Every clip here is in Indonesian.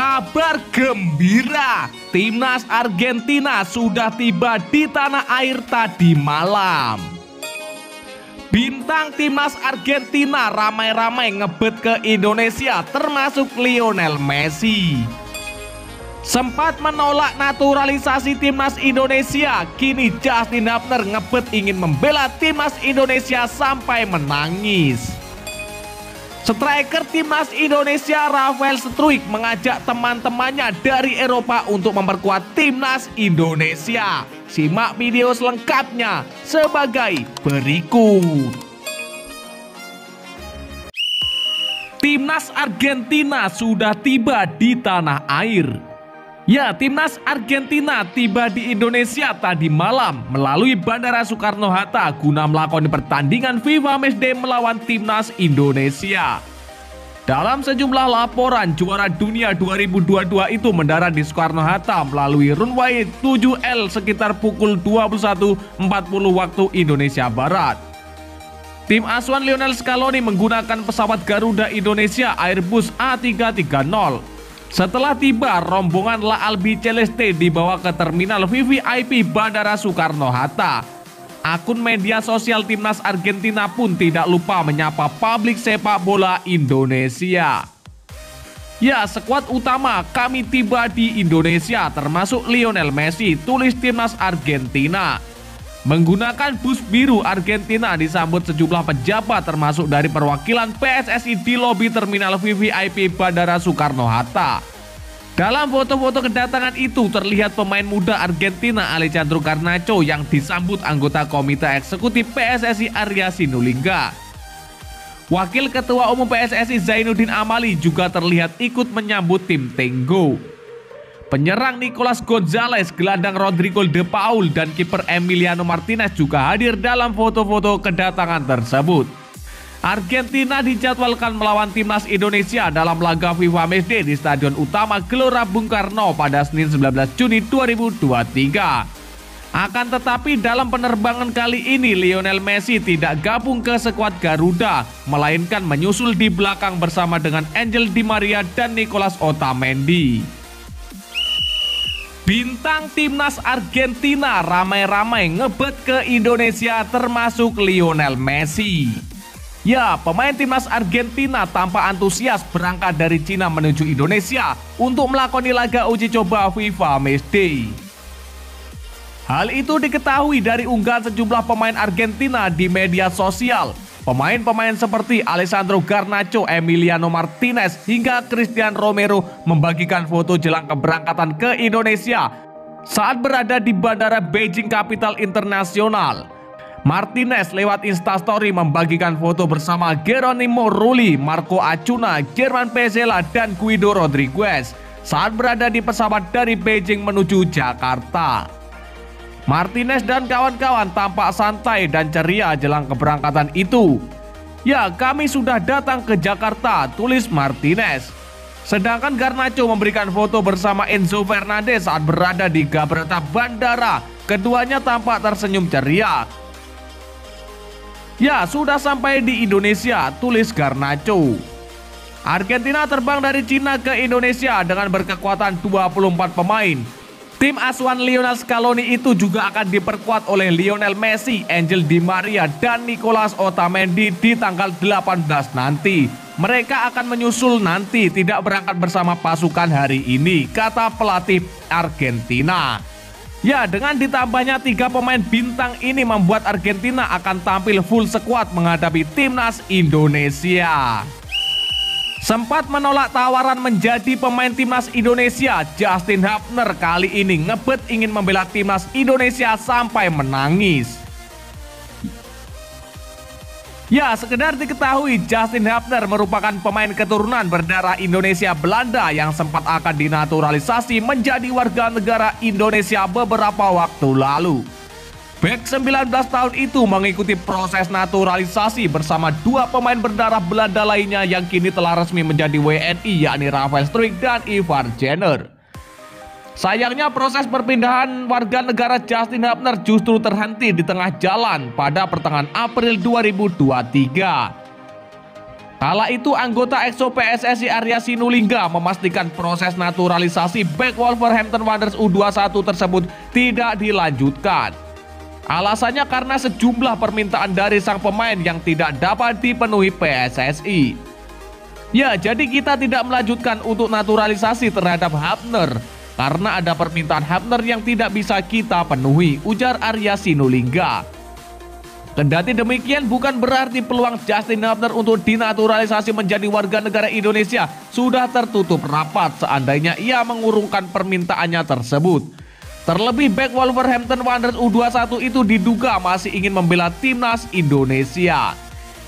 Kabar gembira, timnas Argentina sudah tiba di tanah air tadi malam. Bintang timnas Argentina ramai-ramai ngebet ke Indonesia, termasuk Lionel Messi. Sempat menolak naturalisasi timnas Indonesia, kini Justin Hubner ngebet ingin membela timnas Indonesia sampai menangis. Striker timnas Indonesia Rafael Struijk mengajak teman-temannya dari Eropa untuk memperkuat timnas Indonesia. Simak video selengkapnya sebagai berikut. Timnas Argentina sudah tiba di tanah air. Ya, timnas Argentina tiba di Indonesia tadi malam melalui Bandara Soekarno-Hatta guna melakoni pertandingan FIFA Matchday melawan timnas Indonesia. Dalam sejumlah laporan, juara dunia 2022 itu mendarat di Soekarno-Hatta melalui runway 7L sekitar pukul 21.40 waktu Indonesia Barat. Tim asuhan Lionel Scaloni menggunakan pesawat Garuda Indonesia Airbus A330. Setelah tiba, rombongan La Albiceleste dibawa ke terminal VVIP Bandara Soekarno-Hatta. Akun media sosial timnas Argentina pun tidak lupa menyapa publik sepak bola Indonesia. Ya, skuad utama kami tiba di Indonesia termasuk Lionel Messi, tulis timnas Argentina. Menggunakan bus biru, Argentina disambut sejumlah pejabat termasuk dari perwakilan PSSI di lobi terminal VVIP Bandara Soekarno-Hatta. Dalam foto-foto kedatangan itu terlihat pemain muda Argentina Alejandro Garnacho yang disambut anggota komite eksekutif PSSI Arya Sinulinga. Wakil Ketua Umum PSSI Zainuddin Amali juga terlihat ikut menyambut tim Tenggo. Penyerang Nicolas Gonzalez, gelandang Rodrigo De Paul, dan kiper Emiliano Martinez juga hadir dalam foto-foto kedatangan tersebut. Argentina dijadwalkan melawan timnas Indonesia dalam laga FIFA Matchday di Stadion Utama Gelora Bung Karno pada Senin 19 Juni 2023. Akan tetapi dalam penerbangan kali ini Lionel Messi tidak gabung ke skuad Garuda, melainkan menyusul di belakang bersama dengan Angel Di Maria dan Nicolas Otamendi. Bintang timnas Argentina ramai-ramai ngebet ke Indonesia termasuk Lionel Messi. Ya, pemain timnas Argentina tampak antusias berangkat dari Cina menuju Indonesia untuk melakoni laga uji coba FIFA Matchday. Hal itu diketahui dari unggahan sejumlah pemain Argentina di media sosial. Pemain-pemain seperti Alessandro Garnacho, Emiliano Martinez, hingga Christian Romero membagikan foto jelang keberangkatan ke Indonesia saat berada di Bandara Beijing Capital Internasional. Martinez lewat Instastory membagikan foto bersama Geronimo Rulli, Marco Acuna, German Pezzella, dan Guido Rodriguez saat berada di pesawat dari Beijing menuju Jakarta. Martinez dan kawan-kawan tampak santai dan ceria jelang keberangkatan itu. Ya, kami sudah datang ke Jakarta, tulis Martinez. Sedangkan Garnacho memberikan foto bersama Enzo Fernandez saat berada di Gabrata Bandara. Keduanya tampak tersenyum ceria. Ya, sudah sampai di Indonesia, tulis Garnacho. Argentina terbang dari Cina ke Indonesia dengan berkekuatan 24 pemain. Tim asuhan Lionel Scaloni itu juga akan diperkuat oleh Lionel Messi, Angel Di Maria, dan Nicolas Otamendi di tanggal 18 nanti. Mereka akan menyusul nanti, tidak berangkat bersama pasukan hari ini, kata pelatih Argentina. Ya, dengan ditambahnya 3 pemain bintang ini membuat Argentina akan tampil full squad menghadapi timnas Indonesia. Sempat menolak tawaran menjadi pemain timnas Indonesia, Justin Hubner kali ini ngebet ingin membela timnas Indonesia sampai menangis. Ya, sekedar diketahui Justin Hubner merupakan pemain keturunan berdarah Indonesia Belanda yang sempat akan dinaturalisasi menjadi warga negara Indonesia beberapa waktu lalu. Bek 19 tahun itu mengikuti proses naturalisasi bersama 2 pemain berdarah Belanda lainnya yang kini telah resmi menjadi WNI, yakni Rafael Struijk dan Ivar Jenner. Sayangnya proses perpindahan warga negara Justin Hubner justru terhenti di tengah jalan pada pertengahan April 2023. Kala itu anggota EXO PSSI Arya Sinulinga memastikan proses naturalisasi bek Wolverhampton Wanderers U21 tersebut tidak dilanjutkan. Alasannya karena sejumlah permintaan dari sang pemain yang tidak dapat dipenuhi PSSI. Ya, jadi kita tidak melanjutkan untuk naturalisasi terhadap Hafner karena ada permintaan Hafner yang tidak bisa kita penuhi, ujar Arya Sinulinga. Kendati demikian, bukan berarti peluang Justin Hafner untuk dinaturalisasi menjadi warga negara Indonesia sudah tertutup rapat seandainya ia mengurungkan permintaannya tersebut. Terlebih bek Wolverhampton Wanderers U21 itu diduga masih ingin membela timnas Indonesia.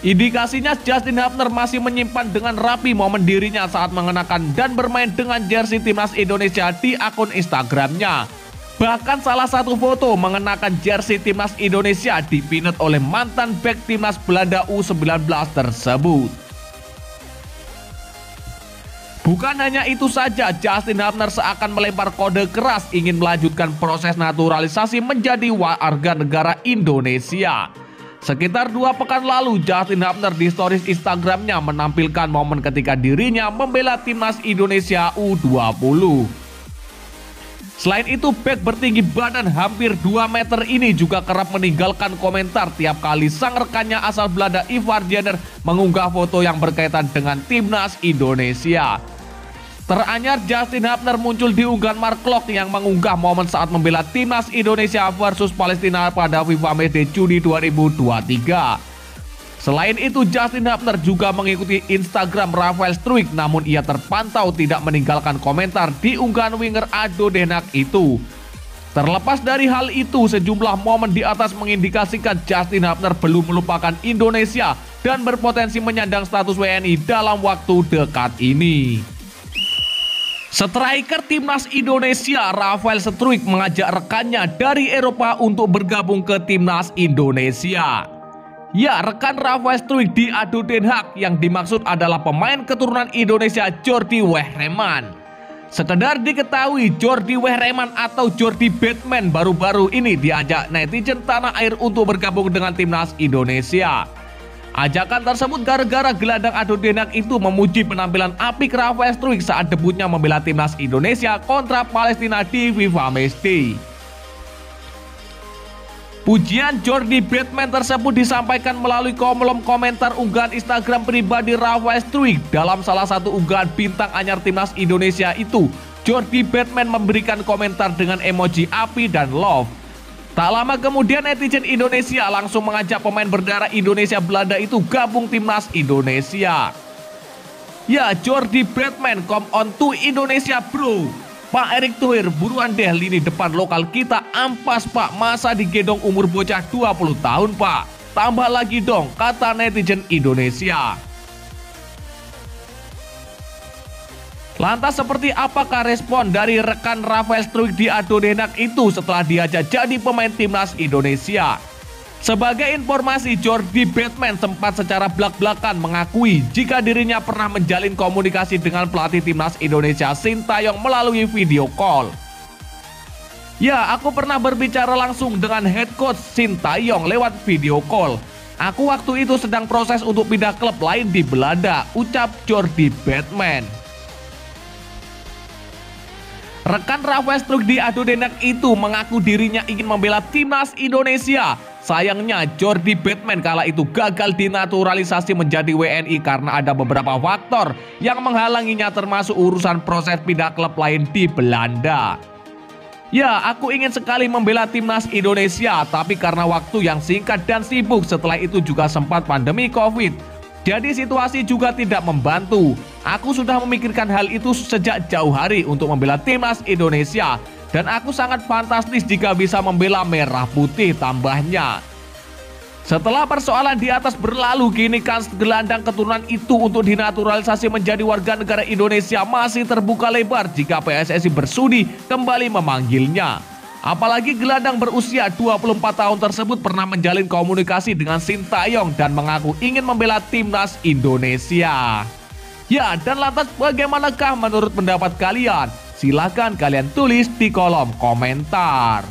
Indikasinya Justin Hafner masih menyimpan dengan rapi momen dirinya saat mengenakan dan bermain dengan jersey timnas Indonesia di akun Instagramnya. Bahkan salah satu foto mengenakan jersey timnas Indonesia dipinut oleh mantan bek timnas Belanda U19 tersebut. Bukan hanya itu saja, Justin Hafner seakan melempar kode keras ingin melanjutkan proses naturalisasi menjadi warga negara Indonesia. Sekitar 2 pekan lalu, Justin Hafner di stories Instagramnya menampilkan momen ketika dirinya membela timnas Indonesia U20. Selain itu, bek bertinggi badan hampir 2 meter ini juga kerap meninggalkan komentar tiap kali sang rekannya asal Belanda Ivar Jenner mengunggah foto yang berkaitan dengan timnas Indonesia. Teranyar Justin Hafner muncul di unggahan Mark Klok yang mengunggah momen saat membela timnas Indonesia versus Palestina pada FIFA Matchday Juni 2023. Selain itu, Justin Hafner juga mengikuti Instagram Rafael Struijk, namun ia terpantau tidak meninggalkan komentar di unggahan winger ADO Den Haag itu. Terlepas dari hal itu, sejumlah momen di atas mengindikasikan Justin Hafner belum melupakan Indonesia dan berpotensi menyandang status WNI dalam waktu dekat ini. Striker timnas Indonesia Rafael Struijk mengajak rekannya dari Eropa untuk bergabung ke timnas Indonesia. Ya, rekan Rafael Struijk di ADO Den Haag yang dimaksud adalah pemain keturunan Indonesia Jordi Wehreman. Sekedar diketahui, Jordi Wehreman atau Jordi Batman baru-baru ini diajak netizen tanah air untuk bergabung dengan timnas Indonesia. Ajakan tersebut gara-gara gelandang ADO Den Haag itu memuji penampilan apik Rafael Struijk saat debutnya membela timnas Indonesia kontra Palestina di FIFA Matchday. Pujian Jordi Batman tersebut disampaikan melalui kolom komentar unggahan Instagram pribadi Rafael Struijk. Dalam salah satu unggahan bintang anyar timnas Indonesia itu, Jordi Batman memberikan komentar dengan emoji api dan love. Tak lama kemudian netizen Indonesia langsung mengajak pemain berdarah Indonesia Belanda itu gabung timnas Indonesia. Ya, Jordi Batman, come on to Indonesia bro. Pak Erick Thohir, buruan deh lini depan lokal kita ampas pak, masa digendong umur bocah 20 tahun pak. Tambah lagi dong, kata netizen Indonesia. Lantas seperti apakah respon dari rekan Rafael Struijk di ADO Den Haag itu setelah diajak jadi pemain timnas Indonesia? Sebagai informasi, Jordi Batman sempat secara belak-belakan mengakui jika dirinya pernah menjalin komunikasi dengan pelatih timnas Indonesia Sintayong melalui video call. Ya, aku pernah berbicara langsung dengan head coach Sintayong lewat video call. Aku waktu itu sedang proses untuk pindah klub lain di Belanda, ucap Jordi Batman. Rekan Rafael Struijk di ADO Den Haag itu mengaku dirinya ingin membela timnas Indonesia. Sayangnya Jordi Batman kala itu gagal dinaturalisasi menjadi WNI karena ada beberapa faktor yang menghalanginya, termasuk urusan proses pindah klub lain di Belanda. Ya, aku ingin sekali membela timnas Indonesia, tapi karena waktu yang singkat dan sibuk, setelah itu juga sempat pandemi COVID. Jadi situasi juga tidak membantu. Aku sudah memikirkan hal itu sejak jauh hari untuk membela timnas Indonesia. Dan aku sangat fantastis jika bisa membela merah putih, tambahnya. Setelah persoalan di atas berlalu, kini kans gelandang keturunan itu untuk dinaturalisasi menjadi warga negara Indonesia masih terbuka lebar jika PSSI bersudi kembali memanggilnya. Apalagi gelandang berusia 24 tahun tersebut pernah menjalin komunikasi dengan Sintayong dan mengaku ingin membela timnas Indonesia. Ya, dan lantas bagaimanakah menurut pendapat kalian? Silahkan kalian tulis di kolom komentar.